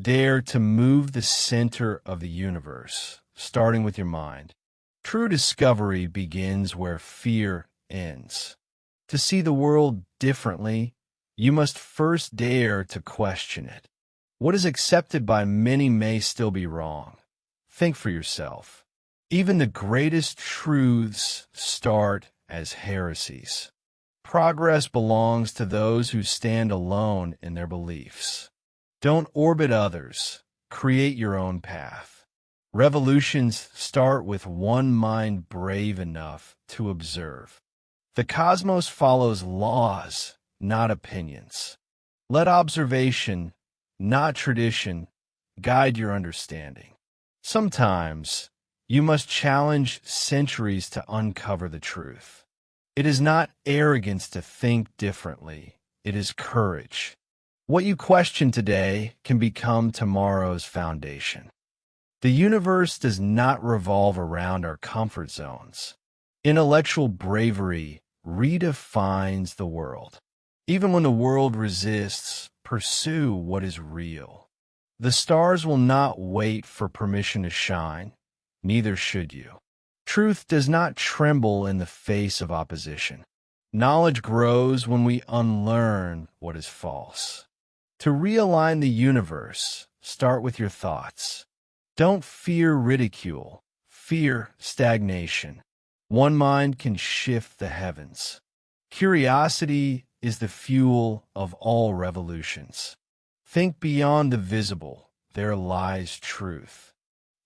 Dare to move the center of the universe, starting with your mind. True discovery begins where fear ends. To see the world differently, you must first dare to question it. What is accepted by many may still be wrong. Think for yourself. Even the greatest truths start as heresies. Progress belongs to those who stand alone in their beliefs. Don't orbit others. Create your own path. Revolutions start with one mind brave enough to observe. The cosmos follows laws, not opinions. Let observation, not tradition, guide your understanding. Sometimes, you must challenge centuries to uncover the truth. It is not arrogance to think differently. It is courage. What you question today can become tomorrow's foundation. The universe does not revolve around our comfort zones. Intellectual bravery redefines the world. Even when the world resists, pursue what is real. The stars will not wait for permission to shine. Neither should you. Truth does not tremble in the face of opposition. Knowledge grows when we unlearn what is false. To realign the universe, start with your thoughts. Don't fear ridicule. Fear stagnation. One mind can shift the heavens. Curiosity is the fuel of all revolutions. Think beyond the visible. There lies truth.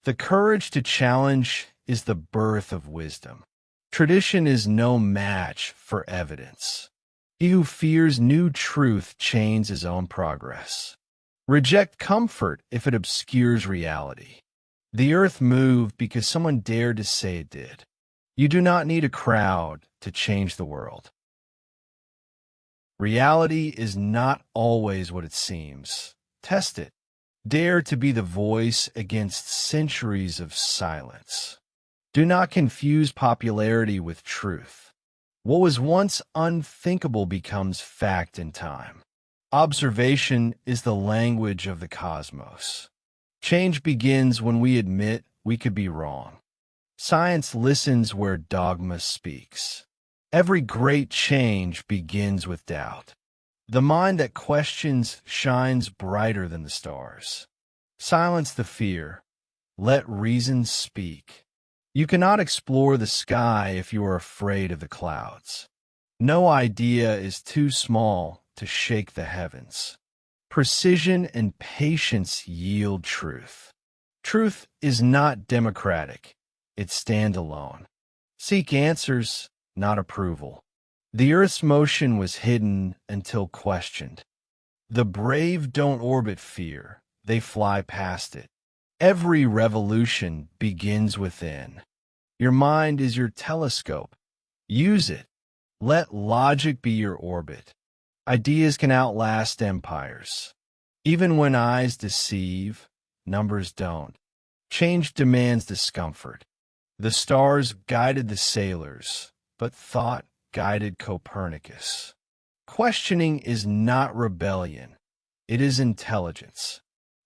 The courage to challenge is the birth of wisdom. Tradition is no match for evidence. He who fears new truth chains his own progress. Reject comfort if it obscures reality. The earth moved because someone dared to say it did. You do not need a crowd to change the world. Reality is not always what it seems. Test it. Dare to be the voice against centuries of silence. Do not confuse popularity with truth. What was once unthinkable becomes fact in time. Observation is the language of the cosmos. Change begins when we admit we could be wrong. Science listens where dogma speaks. Every great change begins with doubt. The mind that questions shines brighter than the stars. Silence the fear. Let reason speak. You cannot explore the sky if you are afraid of the clouds. No idea is too small to shake the heavens. Precision and patience yield truth. Truth is not democratic. It stands alone. Seek answers, not approval. The Earth's motion was hidden until questioned. The brave don't orbit fear. They fly past it. Every revolution begins within. Your mind is your telescope. Use it. Let logic be your orbit. Ideas can outlast empires. Even when eyes deceive, numbers don't. Change demands discomfort. The stars guided the sailors, but thought guided Copernicus. Questioning is not rebellion. It is intelligence.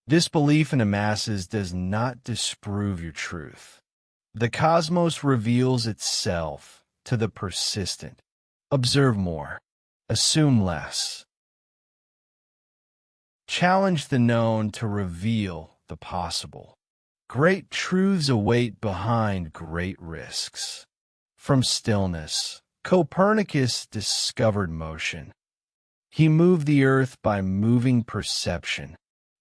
Disbelief in the masses does not disprove your truth. The cosmos reveals itself to the persistent. Observe more. Assume less. Challenge the known to reveal the possible. Great truths await behind great risks. From stillness, Copernicus discovered motion. He moved the earth by moving perception.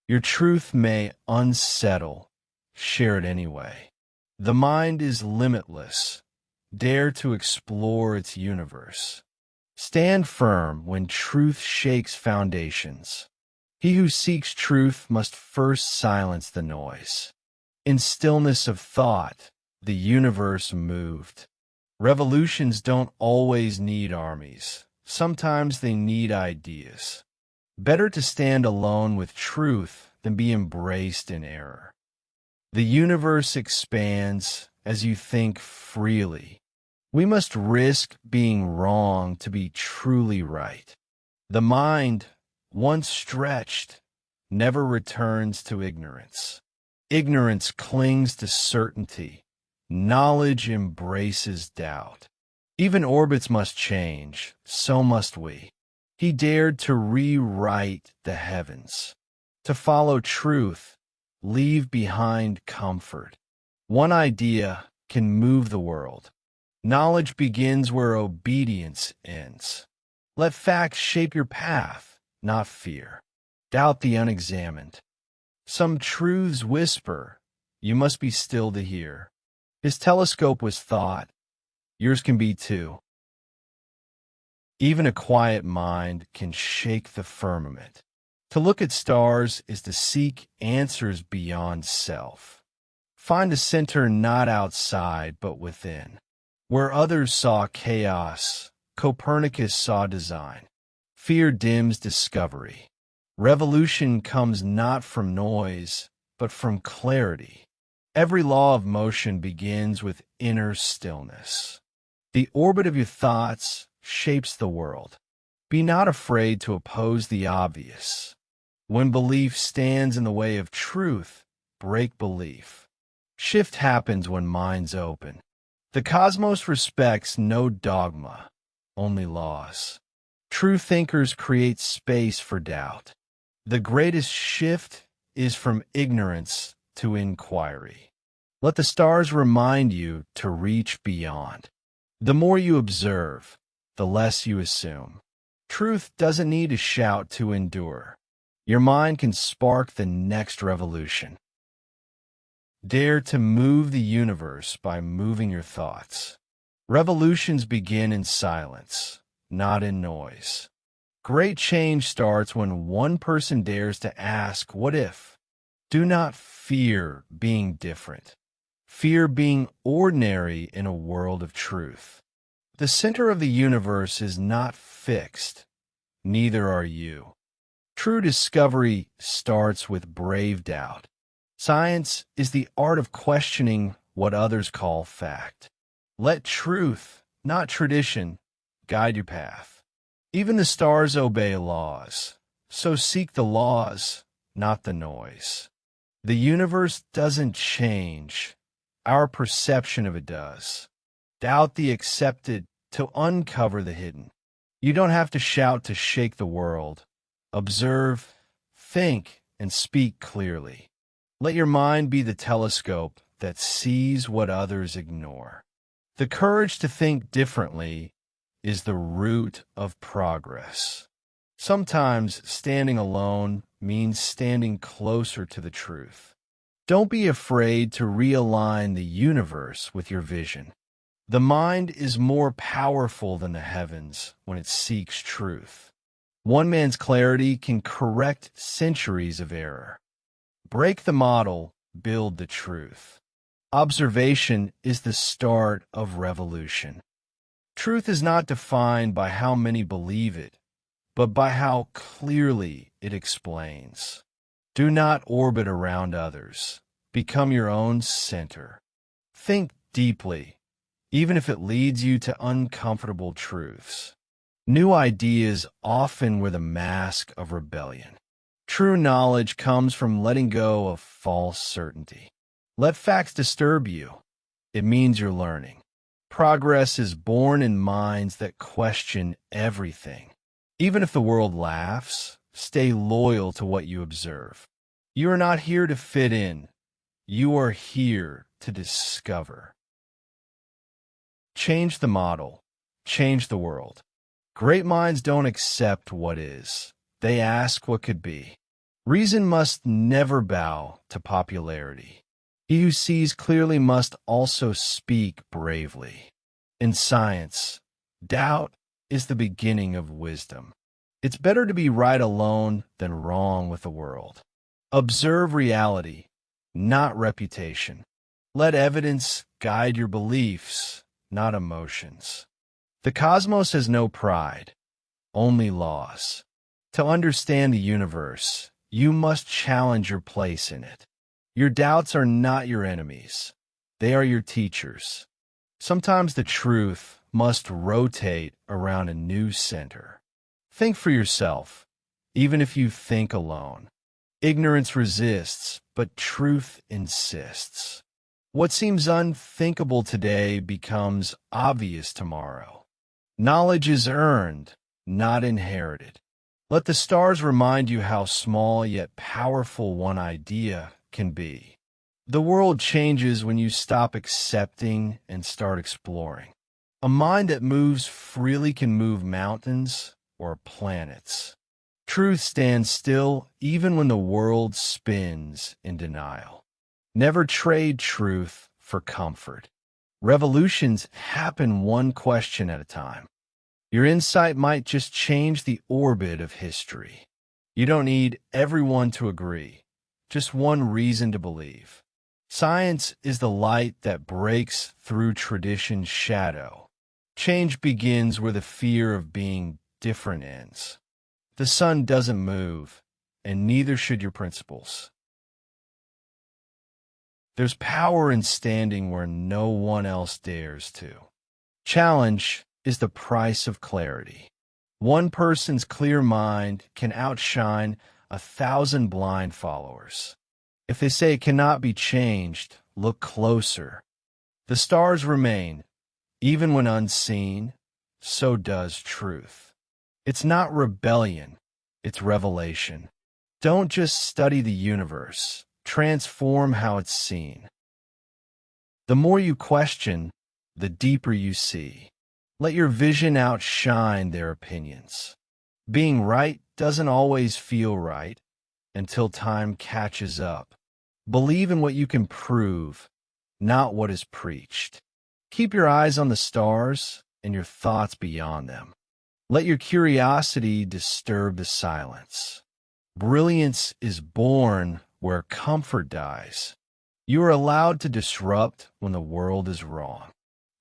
Your truth may unsettle. Share it anyway. The mind is limitless. Dare to explore its universe. Stand firm when truth shakes foundations. He who seeks truth must first silence the noise. In stillness of thought, the universe moved. Revolutions don't always need armies. Sometimes they need ideas. Better to stand alone with truth than be embraced in error. The universe expands as you think freely. We must risk being wrong to be truly right. The mind, once stretched, never returns to ignorance. Ignorance clings to certainty. Knowledge embraces doubt. Even orbits must change, so must we. He dared to rewrite the heavens, to follow truth, leave behind comfort. One idea can move the world. Knowledge begins where obedience ends. Let facts shape your path, not fear. Doubt the unexamined. Some truths whisper, you must be still to hear. His telescope was thought. Yours can be too. Even a quiet mind can shake the firmament. To look at stars is to seek answers beyond self. Find a center not outside but within. Where others saw chaos, Copernicus saw design. Fear dims discovery. Revolution comes not from noise, but from clarity. Every law of motion begins with inner stillness. The orbit of your thoughts shapes the world. Be not afraid to oppose the obvious. When belief stands in the way of truth, break belief. Shift happens when minds open. The cosmos respects no dogma, only laws. True thinkers create space for doubt. The greatest shift is from ignorance to inquiry. Let the stars remind you to reach beyond. The more you observe, the less you assume. Truth doesn't need to shout to endure. Your mind can spark the next revolution. Dare to move the universe by moving your thoughts. Revolutions begin in silence, not in noise. Great change starts when one person dares to ask, what if? Do not fear being different. Fear being ordinary in a world of truth. The center of the universe is not fixed. Neither are you. True discovery starts with brave doubt. Science is the art of questioning what others call fact. Let truth, not tradition, guide your path. Even the stars obey laws, so seek the laws, not the noise. The universe doesn't change. Our perception of it does. Doubt the accepted to uncover the hidden. You don't have to shout to shake the world. Observe, think, and speak clearly. Let your mind be the telescope that sees what others ignore. The courage to think differently is the root of progress. Sometimes standing alone means standing closer to the truth. Don't be afraid to realign the universe with your vision. The mind is more powerful than the heavens when it seeks truth. One man's clarity can correct centuries of error. Break the model, build the truth. Observation is the start of revolution. Truth is not defined by how many believe it, but by how clearly it explains. Do not orbit around others. Become your own center. Think deeply, even if it leads you to uncomfortable truths. New ideas often wear the mask of rebellion. True knowledge comes from letting go of false certainty. Let facts disturb you. It means you're learning. Progress is born in minds that question everything. Even if the world laughs, stay loyal to what you observe. You are not here to fit in. You are here to discover. Change the model. Change the world. Great minds don't accept what is. They ask what could be. Reason must never bow to popularity. He who sees clearly must also speak bravely. In science, doubt is the beginning of wisdom. It's better to be right alone than wrong with the world. Observe reality, not reputation. Let evidence guide your beliefs, not emotions. The cosmos has no pride, only laws. To understand the universe, you must challenge your place in it. Your doubts are not your enemies. They are your teachers. Sometimes the truth must rotate around a new center. Think for yourself, even if you think alone. Ignorance resists, but truth insists. What seems unthinkable today becomes obvious tomorrow. Knowledge is earned, not inherited. Let the stars remind you how small yet powerful one idea can be. The world changes when you stop accepting and start exploring. A mind that moves freely can move mountains or planets. Truth stands still even when the world spins in denial. Never trade truth for comfort. Revolutions happen one question at a time. Your insight might just change the orbit of history. You don't need everyone to agree, just one reason to believe. Science is the light that breaks through tradition's shadow. Change begins where the fear of being different ends. The sun doesn't move, and neither should your principles. There's power in standing where no one else dares to. Challenge is the price of clarity. One person's clear mind can outshine 1,000 blind followers. If they say it cannot be changed, look closer. The stars remain, even when unseen, so does truth. It's not rebellion, it's revelation. Don't just study the universe, transform how it's seen. The more you question, the deeper you see. Let your vision outshine their opinions. Being right doesn't always feel right until time catches up. Believe in what you can prove, not what is preached. Keep your eyes on the stars and your thoughts beyond them. Let your curiosity disturb the silence. Brilliance is born where comfort dies. You are allowed to disrupt when the world is wrong.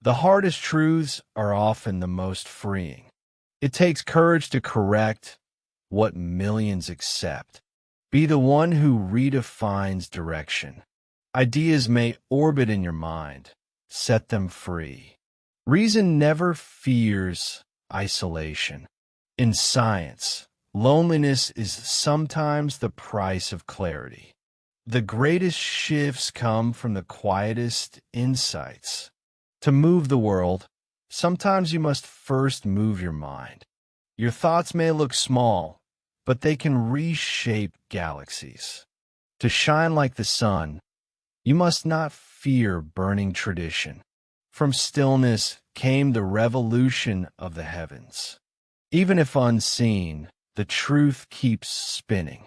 The hardest truths are often the most freeing. It takes courage to correct what millions accept. Be the one who redefines direction. Ideas may orbit in your mind. Set them free. Reason never fears isolation. In science, loneliness is sometimes the price of clarity. The greatest shifts come from the quietest insights. To move the world, sometimes you must first move your mind. Your thoughts may look small, but they can reshape galaxies. To shine like the sun, you must not fear burning tradition. From stillness came the revolution of the heavens. Even if unseen, the truth keeps spinning.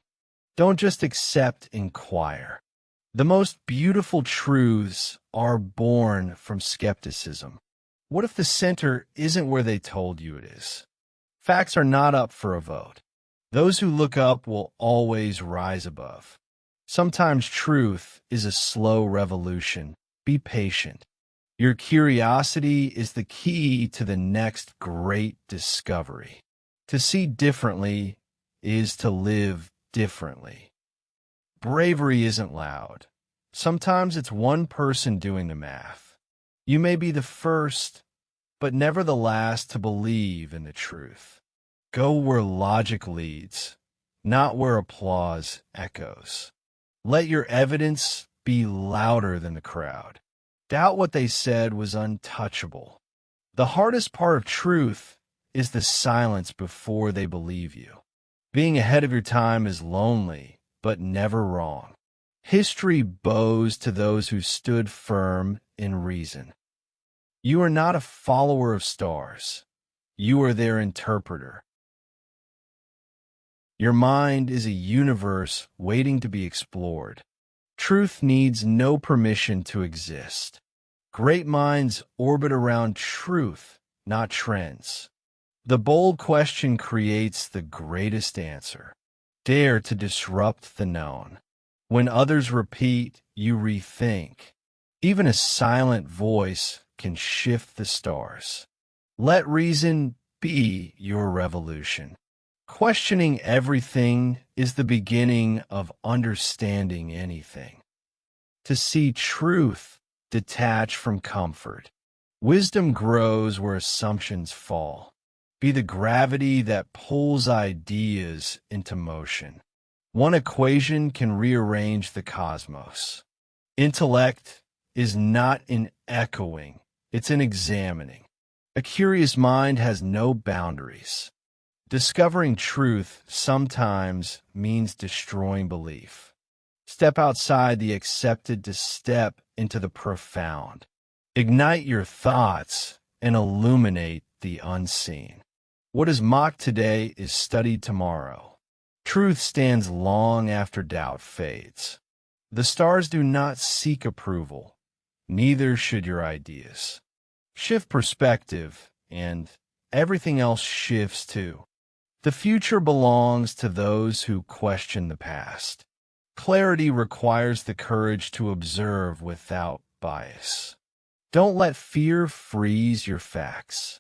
Don't just accept, inquire. The most beautiful truths are born from skepticism. What if the center isn't where they told you it is? Facts are not up for a vote. Those who look up will always rise above. Sometimes truth is a slow revolution. Be patient. Your curiosity is the key to the next great discovery. To see differently is to live differently. Bravery isn't loud. Sometimes it's one person doing the math. You may be the first, but never the last to believe in the truth. Go where logic leads, not where applause echoes. Let your evidence be louder than the crowd. Doubt what they said was untouchable. The hardest part of truth is the silence before they believe you. Being ahead of your time is lonely, but never wrong. History bows to those who stood firm in reason. You are not a follower of stars. You are their interpreter. Your mind is a universe waiting to be explored. Truth needs no permission to exist. Great minds orbit around truth, not trends. The bold question creates the greatest answer. Dare to disrupt the known. When others repeat, you rethink. Even a silent voice can shift the stars. Let reason be your revolution. Questioning everything is the beginning of understanding anything. To see truth detach from comfort. Wisdom grows where assumptions fall. Be the gravity that pulls ideas into motion. One equation can rearrange the cosmos. Intellect is not in echoing, it's in examining. A curious mind has no boundaries. Discovering truth sometimes means destroying belief. Step outside the accepted to step into the profound. Ignite your thoughts and illuminate the unseen. What is mocked today is studied tomorrow. Truth stands long after doubt fades. The stars do not seek approval. Neither should your ideas. Shift perspective, and everything else shifts too. The future belongs to those who question the past. Clarity requires the courage to observe without bias. Don't let fear freeze your facts.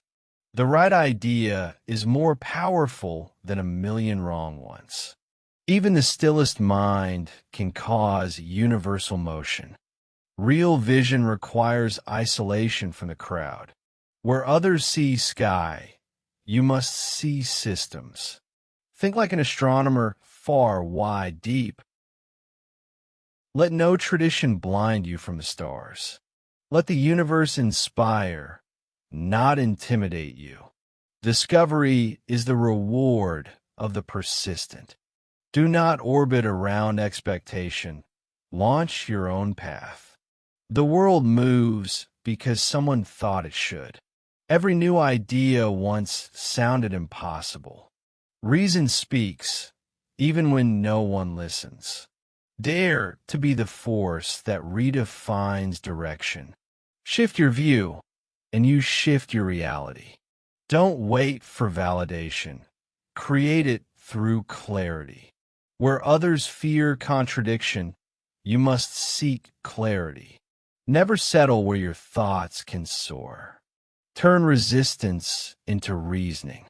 The right idea is more powerful than a million wrong ones. Even the stillest mind can cause universal motion. Real vision requires isolation from the crowd. Where others see sky, you must see systems. Think like an astronomer, far, wide, deep. Let no tradition blind you from the stars. Let the universe inspire, not intimidate you. Discovery is the reward of the persistent. Do not orbit around expectation. Launch your own path. The world moves because someone thought it should. Every new idea once sounded impossible. Reason speaks, even when no one listens. Dare to be the force that redefines direction. Shift your view, and you shift your reality. Don't wait for validation. Create it through clarity. Where others fear contradiction, you must seek clarity. Never settle where your thoughts can soar. Turn resistance into reasoning.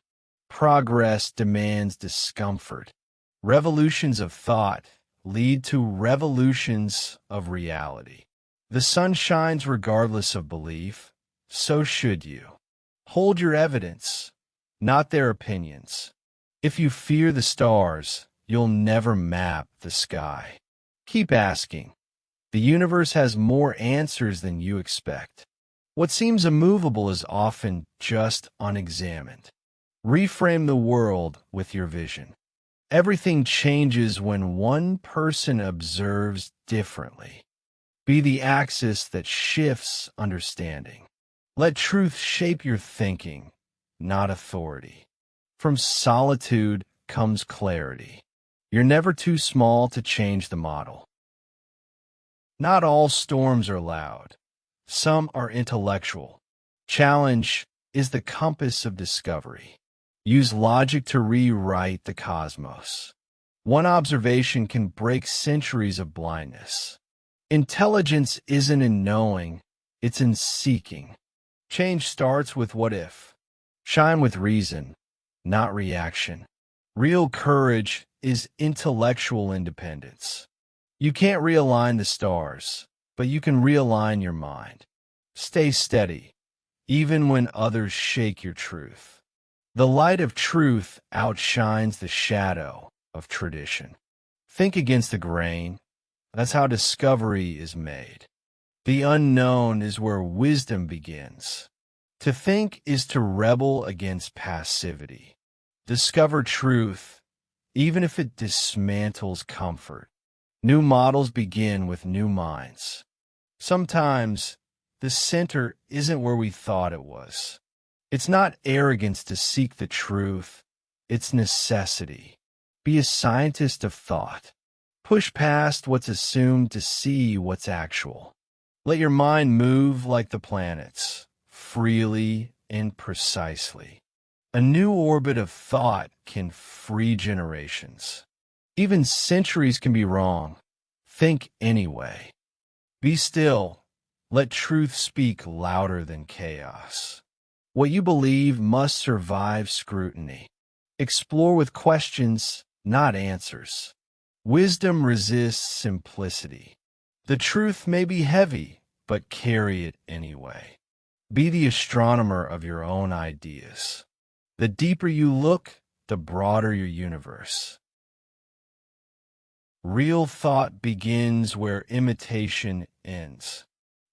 Progress demands discomfort. Revolutions of thought lead to revolutions of reality. The sun shines regardless of belief, so should you. Hold your evidence, not their opinions. If you fear the stars, you'll never map the sky. Keep asking. The universe has more answers than you expect. What seems immovable is often just unexamined. Reframe the world with your vision. Everything changes when one person observes differently. Be the axis that shifts understanding. Let truth shape your thinking, not authority. From solitude comes clarity. You're never too small to change the model. Not all storms are loud. Some are intellectual. Challenge is the compass of discovery. Use logic to rewrite the cosmos. One observation can break centuries of blindness. Intelligence isn't in knowing, it's in seeking. Change starts with what if. Shine with reason, not reaction. Real courage is intellectual independence. You can't realign the stars, but you can realign your mind. Stay steady, even when others shake your truth. The light of truth outshines the shadow of tradition. Think against the grain. That's how discovery is made. The unknown is where wisdom begins. To think is to rebel against passivity. Discover truth, even if it dismantles comfort. New models begin with new minds. Sometimes, the center isn't where we thought it was. It's not arrogance to seek the truth, it's necessity. Be a scientist of thought. Push past what's assumed to see what's actual. Let your mind move like the planets, freely and precisely. A new orbit of thought can free generations. Even centuries can be wrong. Think anyway. Be still. Let truth speak louder than chaos. What you believe must survive scrutiny. Explore with questions, not answers. Wisdom resists simplicity. The truth may be heavy, but carry it anyway. Be the astronomer of your own ideas. The deeper you look, the broader your universe. Real thought begins where imitation ends.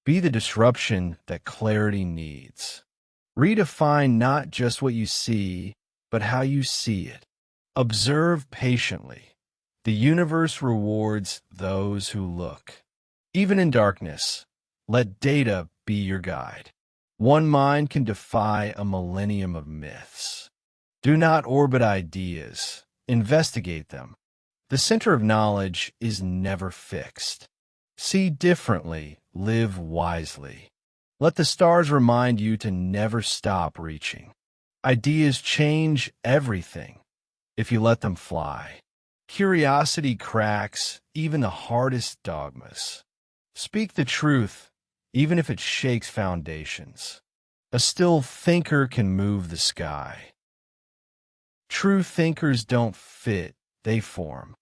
Be the disruption that clarity needs. Redefine not just what you see, but how you see it. Observe patiently. The universe rewards those who look. Even in darkness, let data be your guide. One mind can defy a millennium of myths. Do not orbit ideas. Investigate them. The center of knowledge is never fixed. See differently, live wisely. Let the stars remind you to never stop reaching. Ideas change everything if you let them fly. Curiosity cracks even the hardest dogmas. Speak the truth, even if it shakes foundations. A still thinker can move the sky. True thinkers don't fit, they form.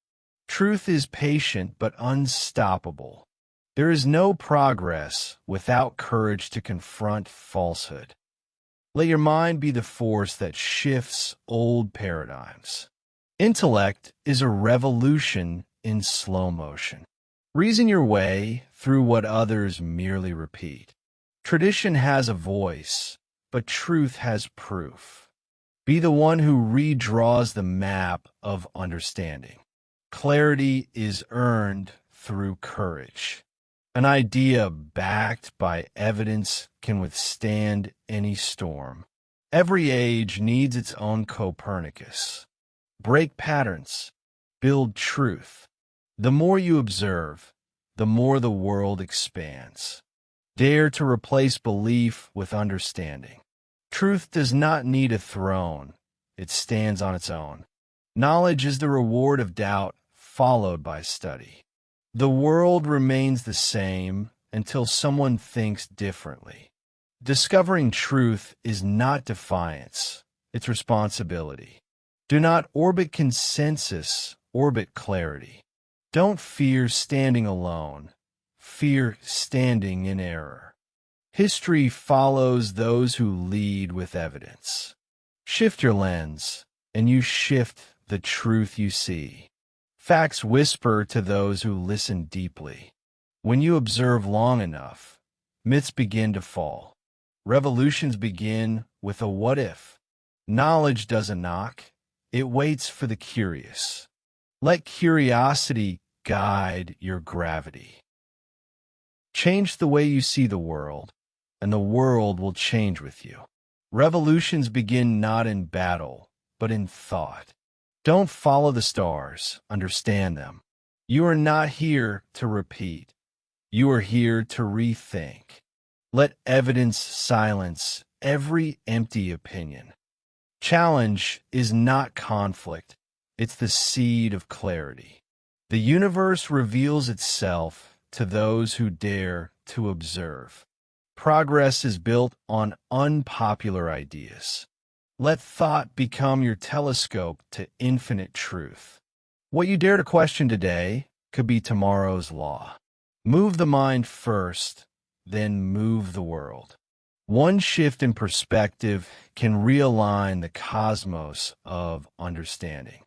Truth is patient but unstoppable. There is no progress without courage to confront falsehood. Let your mind be the force that shifts old paradigms. Intellect is a revolution in slow motion. Reason your way through what others merely repeat. Tradition has a voice, but truth has proof. Be the one who redraws the map of understanding. Clarity is earned through courage. An idea backed by evidence can withstand any storm. Every age needs its own Copernicus. Break patterns. Build truth. The more you observe, the more the world expands. Dare to replace belief with understanding. Truth does not need a throne. It stands on its own. Knowledge is the reward of doubt, followed by study. The world remains the same until someone thinks differently. Discovering truth is not defiance, it's responsibility. Do not orbit consensus, orbit clarity. Don't fear standing alone, fear standing in error. History follows those who lead with evidence. Shift your lens, and you shift the truth you see. Facts whisper to those who listen deeply. When you observe long enough, myths begin to fall. Revolutions begin with a what if. Knowledge doesn't knock, it waits for the curious. Let curiosity guide your gravity. Change the way you see the world, and the world will change with you. Revolutions begin not in battle, but in thought. Don't follow the stars, understand them. You are not here to repeat. You are here to rethink. Let evidence silence every empty opinion. Challenge is not conflict. It's the seed of clarity. The universe reveals itself to those who dare to observe. Progress is built on unpopular ideas. Let thought become your telescope to infinite truth. What you dare to question today could be tomorrow's law. Move the mind first, then move the world. One shift in perspective can realign the cosmos of understanding.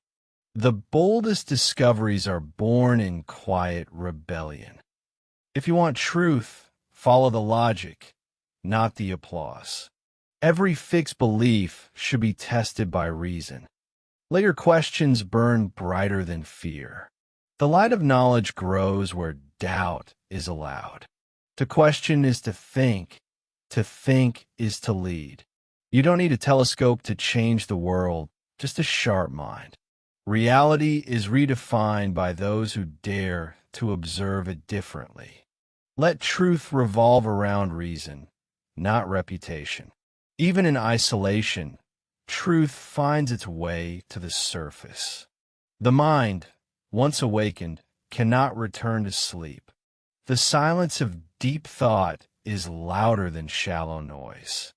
The boldest discoveries are born in quiet rebellion. If you want truth, follow the logic, not the applause. Every fixed belief should be tested by reason. Let your questions burn brighter than fear. The light of knowledge grows where doubt is allowed. To question is to think is to lead. You don't need a telescope to change the world, just a sharp mind. Reality is redefined by those who dare to observe it differently. Let truth revolve around reason, not reputation. Even in isolation, truth finds its way to the surface. The mind, once awakened, cannot return to sleep. The silence of deep thought is louder than shallow noise.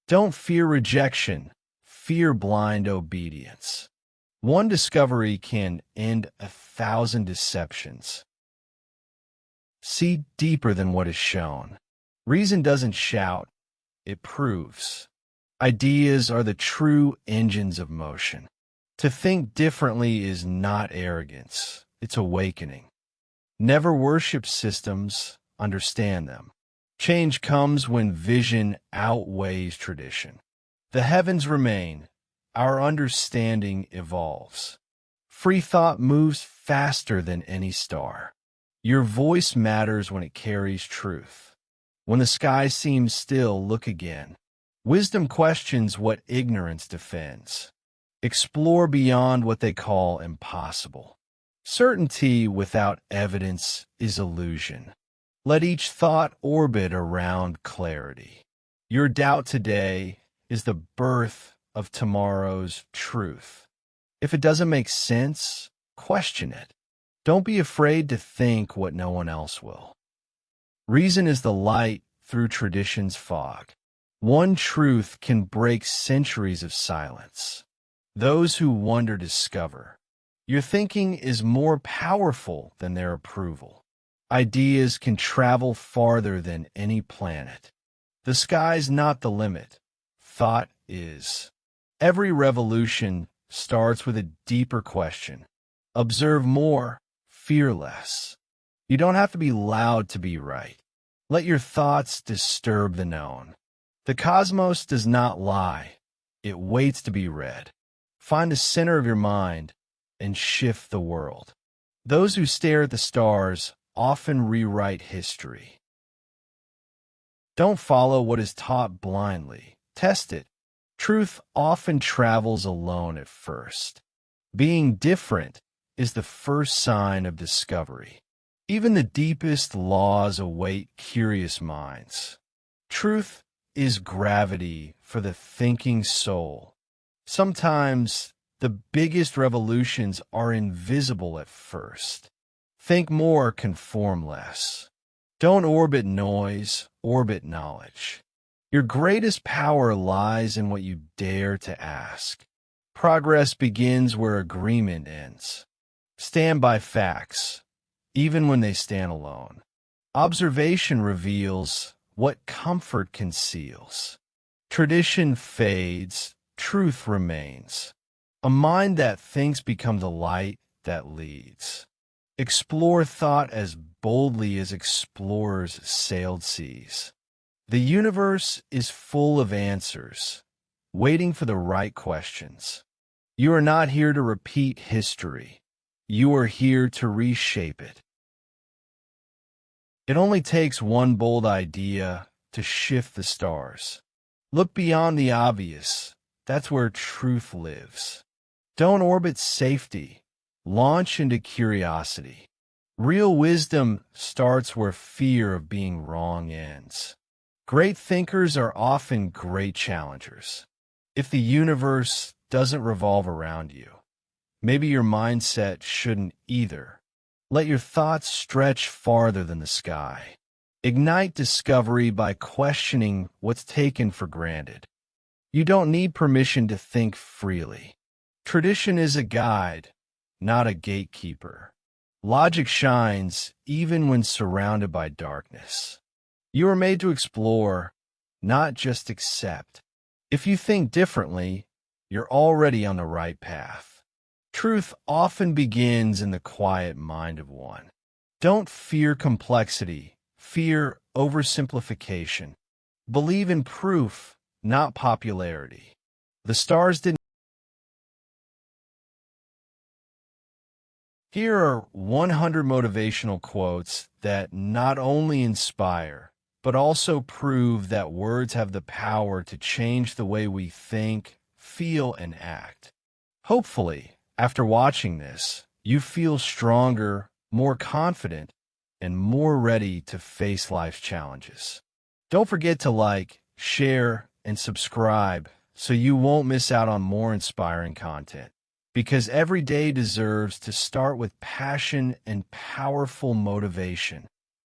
Don't fear rejection, fear blind obedience. One discovery can end 1,000 deceptions. See deeper than what is shown. Reason doesn't shout, it proves. Ideas are the true engines of motion. To think differently is not arrogance, it's awakening. Never worship systems, understand them. Change comes when vision outweighs tradition. The heavens remain, our understanding evolves. Free thought moves faster than any star. Your voice matters when it carries truth. When the sky seems still, look again. Wisdom questions what ignorance defends. Explore beyond what they call impossible. Certainty without evidence is illusion. Let each thought orbit around clarity. Your doubt today is the birth of tomorrow's truth. If it doesn't make sense, question it. Don't be afraid to think what no one else will. Reason is the light through tradition's fog. One truth can break centuries of silence. Those who wonder discover. Your thinking is more powerful than their approval. Ideas can travel farther than any planet. The sky's not the limit. Thought is. Every revolution starts with a deeper question. Observe more, fear less. You don't have to be loud to be right. Let your thoughts disturb the known. The cosmos does not lie. It waits to be read. Find the center of your mind and shift the world. Those who stare at the stars often rewrite history. Don't follow what is taught blindly. Test it. Truth often travels alone at first. Being different is the first sign of discovery. Even the deepest laws await curious minds. Truth is gravity for the thinking soul. Sometimes the biggest revolutions are invisible at first. Think more, conform less. Don't orbit noise, orbit knowledge. Your greatest power lies in what you dare to ask. Progress begins where agreement ends. Stand by facts, even when they stand alone. Observation reveals what comfort conceals. Tradition fades, truth remains. A mind that thinks becomes a light that leads. Explore thought as boldly as explorers sailed seas. The universe is full of answers, waiting for the right questions. You are not here to repeat history. You are here to reshape it. It only takes one bold idea to shift the stars. Look beyond the obvious. That's where truth lives. Don't orbit safety. Launch into curiosity. Real wisdom starts where fear of being wrong ends. Great thinkers are often great challengers. If the universe doesn't revolve around you, maybe your mindset shouldn't either. Let your thoughts stretch farther than the sky. Ignite discovery by questioning what's taken for granted. You don't need permission to think freely. Tradition is a guide, not a gatekeeper. Logic shines even when surrounded by darkness. You are made to explore, not just accept. If you think differently, you're already on the right path. Truth often begins in the quiet mind of one. Don't fear complexity, fear oversimplification. Believe in proof, not popularity. The stars didn't. Here are 100 motivational quotes that not only inspire, but also prove that words have the power to change the way we think, feel, and act. Hopefully, after watching this, you feel stronger, more confident, and more ready to face life's challenges. Don't forget to like, share, and subscribe so you won't miss out on more inspiring content. Because every day deserves to start with passion and powerful motivation.